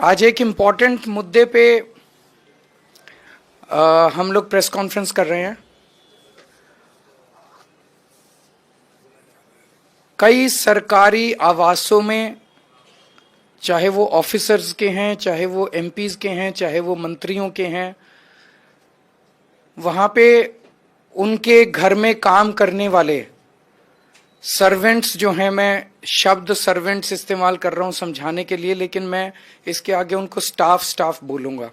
आज एक इम्पॉर्टेंट मुद्दे पे हम लोग प्रेस कॉन्फ्रेंस कर रहे हैं। कई सरकारी आवासों में, चाहे वो ऑफिसर्स के हैं, चाहे वो एमपीज के हैं, चाहे वो मंत्रियों के हैं, वहां पे उनके घर में काम करने वाले सर्वेंट्स जो हैं, मैं शब्द सर्वेंट्स इस्तेमाल कर रहा हूं समझाने के लिए, लेकिन मैं इसके आगे उनको स्टाफ बोलूंगा।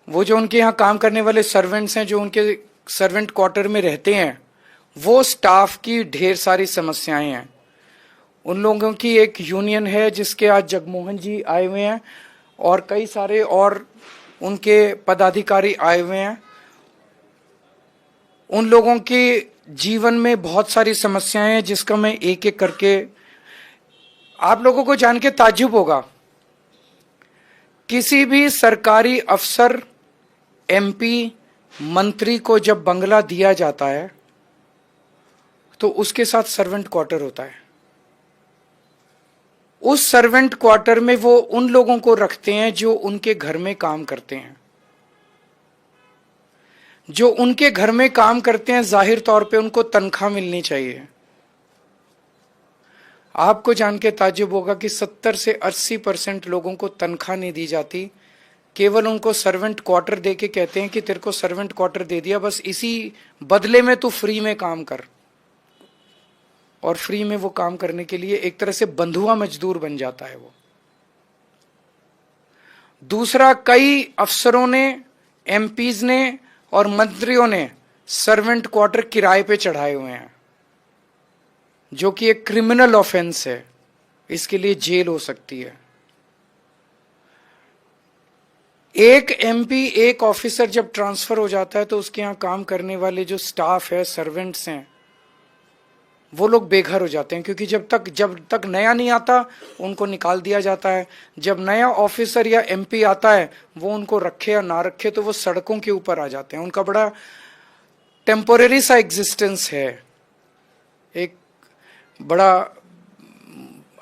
वो जो उनके यहाँ काम करने वाले सर्वेंट्स हैं, जो उनके सर्वेंट क्वार्टर में रहते हैं, वो स्टाफ की ढेर सारी समस्याएं हैं। उन लोगों की एक यूनियन है जिसके आज जगमोहन जी आए हुए हैं और कई सारे और उनके पदाधिकारी आए हुए हैं। उन लोगों के जीवन में बहुत सारी समस्याएं हैं जिसका मैं एक एक करके, आप लोगों को जान के ताज्जुब होगा, किसी भी सरकारी अफसर, एमपी, मंत्री को जब बंगला दिया जाता है तो उसके साथ सर्वेंट क्वार्टर होता है। उस सर्वेंट क्वार्टर में वो उन लोगों को रखते हैं जो उनके घर में काम करते हैं। जो उनके घर में काम करते हैं, जाहिर तौर पे उनको तनख्वाह मिलनी चाहिए। आपको जान के ताज्जुब होगा कि 70 से 80% लोगों को तनख्वाह नहीं दी जाती, केवल उनको सर्वेंट क्वार्टर दे के कहते हैं कि तेरे को सर्वेंट क्वार्टर दे दिया, बस इसी बदले में तू फ्री में काम कर। और फ्री में वो काम करने के लिए एक तरह से बंधुआ मजदूर बन जाता है वो। दूसरा, कई अफसरों ने, एमपीज ने और मंत्रियों ने सर्वेंट क्वार्टर किराए पे चढ़ाए हुए हैं, जो कि एक क्रिमिनल ऑफेंस है। इसके लिए जेल हो सकती है। एक एमपी, एक ऑफिसर जब ट्रांसफर हो जाता है तो उसके यहां काम करने वाले जो स्टाफ है, सर्वेंट्स हैं, वो लोग बेघर हो जाते हैं, क्योंकि जब तक नया नहीं आता उनको निकाल दिया जाता है। जब नया ऑफिसर या एमपी आता है, वो उनको रखे या ना रखे तो वो सड़कों के ऊपर आ जाते हैं। उनका बड़ा टेम्पोरेरी सा एग्जिस्टेंस है। एक बड़ा,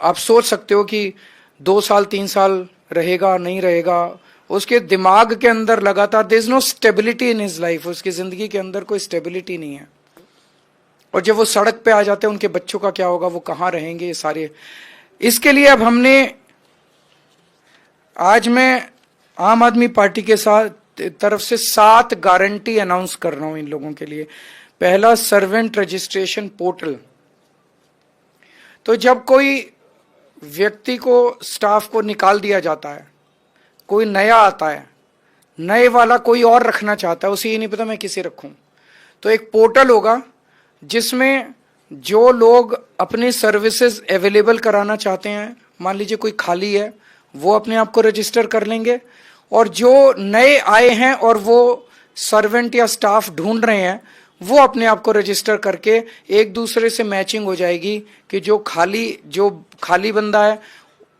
आप सोच सकते हो कि 2 साल 3 साल रहेगा नहीं रहेगा, उसके दिमाग के अंदर लगातार there is no stability in his life, उसकी जिंदगी के अंदर कोई स्टेबिलिटी नहीं है। और जब वो सड़क पे आ जाते हैं, उनके बच्चों का क्या होगा, वो कहां रहेंगे, ये सारे। इसके लिए अब आज मैं आम आदमी पार्टी के साथ तरफ से 7 गारंटी अनाउंस कर रहा हूं इन लोगों के लिए। पहला, सर्वेंट रजिस्ट्रेशन पोर्टल। तो जब कोई व्यक्ति को, स्टाफ को निकाल दिया जाता है, कोई नया आता है, नए वाला कोई और रखना चाहता है, उसे ये नहीं पता मैं किसे रखूं, तो एक पोर्टल होगा जिसमें जो लोग अपनी सर्विसेज अवेलेबल कराना चाहते हैं, मान लीजिए कोई खाली है, वो अपने आप को रजिस्टर कर लेंगे, और जो नए आए हैं और वो सर्वेंट या स्टाफ ढूंढ रहे हैं, वो अपने आप को रजिस्टर करके एक दूसरे से मैचिंग हो जाएगी कि जो खाली बंदा है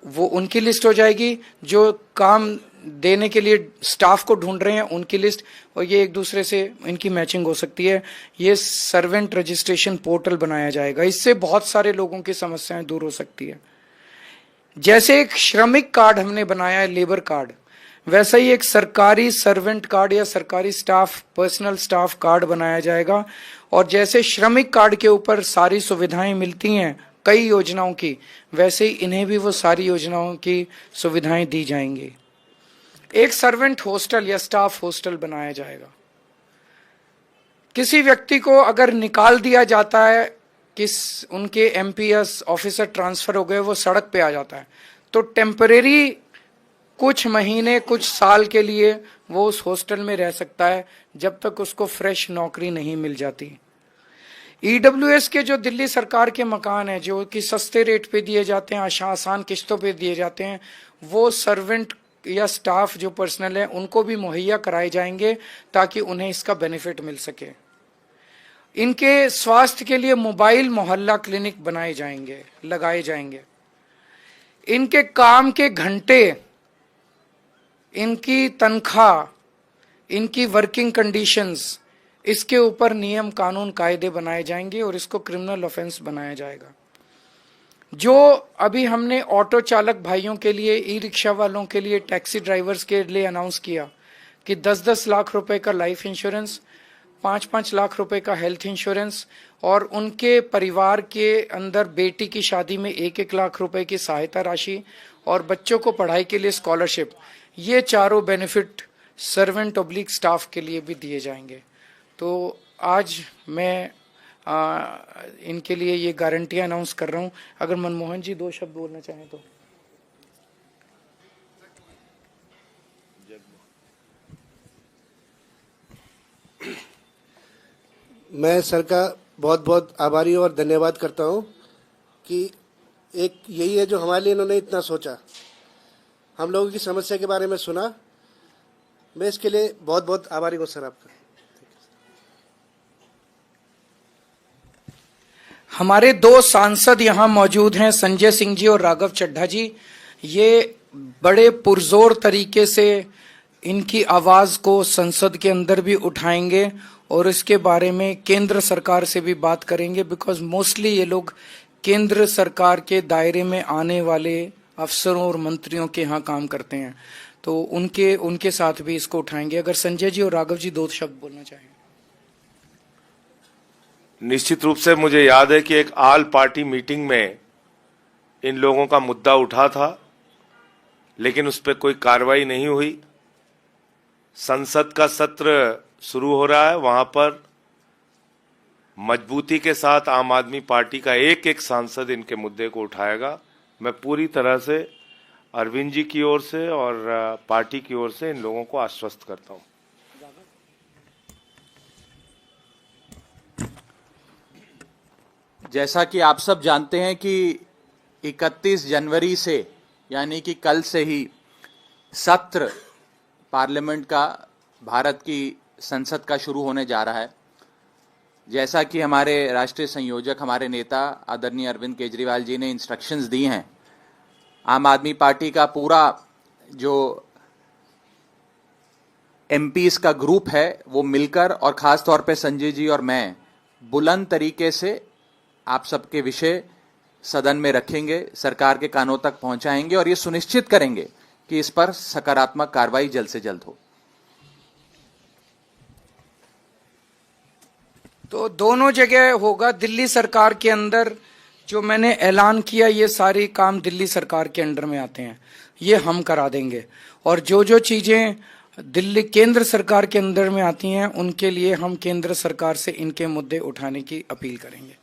वो उनकी लिस्ट हो जाएगी, जो काम देने के लिए स्टाफ को ढूंढ रहे हैं उनकी लिस्ट, और ये एक दूसरे से इनकी मैचिंग हो सकती है। ये सर्वेंट रजिस्ट्रेशन पोर्टल बनाया जाएगा। इससे बहुत सारे लोगों की समस्याएं दूर हो सकती है। जैसे एक श्रमिक कार्ड हमने बनाया है, लेबर कार्ड, वैसा ही एक सरकारी सर्वेंट कार्ड या सरकारी स्टाफ, पर्सनल स्टाफ कार्ड बनाया जाएगा। और जैसे श्रमिक कार्ड के ऊपर सारी सुविधाएं मिलती हैं कई योजनाओं की, वैसे ही इन्हें भी वो सारी योजनाओं की सुविधाएं दी जाएंगी। एक सर्वेंट हॉस्टल या स्टाफ हॉस्टल बनाया जाएगा। किसी व्यक्ति को अगर निकाल दिया जाता है, उनके एमपीएस ऑफिसर ट्रांसफर हो गए, वो सड़क पे आ जाता है, तो टेम्परेरी कुछ महीने, कुछ साल के लिए वो उस हॉस्टल में रह सकता है, जब तक उसको फ्रेश नौकरी नहीं मिल जाती। ईडब्ल्यूएस के जो दिल्ली सरकार के मकान हैं, जो कि सस्ते रेट पे दिए जाते हैं, आसान किस्तों पे दिए जाते हैं, वो सर्वेंट या स्टाफ जो पर्सनल है उनको भी मुहैया कराए जाएंगे ताकि उन्हें इसका बेनिफिट मिल सके। इनके स्वास्थ्य के लिए मोबाइल मोहल्ला क्लिनिक लगाए जाएंगे। इनके काम के घंटे, इनकी तनख्वाह, इनकी वर्किंग कंडीशंस, इसके ऊपर नियम कानून कायदे बनाए जाएंगे और इसको क्रिमिनल ऑफेंस बनाया जाएगा। जो अभी हमने ऑटो चालक भाइयों के लिए, ई रिक्शा वालों के लिए, टैक्सी ड्राइवर्स के लिए अनाउंस किया कि 10-10 लाख रुपए का लाइफ इंश्योरेंस, 5-5 लाख रुपए का हेल्थ इंश्योरेंस, और उनके परिवार के अंदर बेटी की शादी में 1-1 लाख रुपए की सहायता राशि, और बच्चों को पढ़ाई के लिए स्कॉलरशिप, ये चारों बेनिफिट सर्वेंट ऑब्लिक स्टाफ के लिए भी दिए जाएंगे। तो आज मैं इनके लिए ये गारंटियां अनाउंस कर रहा हूं। अगर मनमोहन जी 2 शब्द बोलना चाहें तो। मैं सर का बहुत बहुत आभारी और धन्यवाद करता हूं कि एक यही है जो हमारे लिए इन्होंने इतना सोचा, हम लोगों की समस्या के बारे में सुना। मैं इसके लिए बहुत बहुत आभारी हूं सर आपका। हमारे 2 सांसद यहाँ मौजूद हैं, संजय सिंह जी और राघव चड्ढा जी। ये बड़े पुरजोर तरीके से इनकी आवाज को संसद के अंदर भी उठाएंगे और इसके बारे में केंद्र सरकार से भी बात करेंगे, बिकॉज मोस्टली ये लोग केंद्र सरकार के दायरे में आने वाले अफसरों और मंत्रियों के यहाँ काम करते हैं, तो उनके साथ भी इसको उठाएंगे। अगर संजय जी और राघव जी 2 शब्द बोलना चाहें। निश्चित रूप से मुझे याद है कि एक ऑल पार्टी मीटिंग में इन लोगों का मुद्दा उठा था, लेकिन उस पर कोई कार्रवाई नहीं हुई। संसद का सत्र शुरू हो रहा है, वहां पर मजबूती के साथ आम आदमी पार्टी का एक एक सांसद इनके मुद्दे को उठाएगा। मैं पूरी तरह से अरविंद जी की ओर से और पार्टी की ओर से इन लोगों को आश्वस्त करता हूं। जैसा कि आप सब जानते हैं कि 31 जनवरी से यानी कि कल से ही सत्र पार्लियामेंट का, भारत की संसद का शुरू होने जा रहा है। जैसा कि हमारे राष्ट्रीय संयोजक, हमारे नेता आदरणीय अरविंद केजरीवाल जी ने इंस्ट्रक्शंस दी हैं, आम आदमी पार्टी का पूरा जो एमपीज का ग्रुप है वो मिलकर, और खास तौर पे संजय जी और मैं बुलंद तरीके से आप सबके विषय सदन में रखेंगे, सरकार के कानों तक पहुंचाएंगे और ये सुनिश्चित करेंगे कि इस पर सकारात्मक कार्रवाई जल्द से जल्द हो। तो दोनों जगह होगा। दिल्ली सरकार के अंदर जो मैंने ऐलान किया, ये सारे काम दिल्ली सरकार के अंडर में आते हैं, ये हम करा देंगे। और जो चीजें दिल्ली केंद्र सरकार के अंदर में आती हैं, उनके लिए हम केंद्र सरकार से इनके मुद्दे उठाने की अपील करेंगे।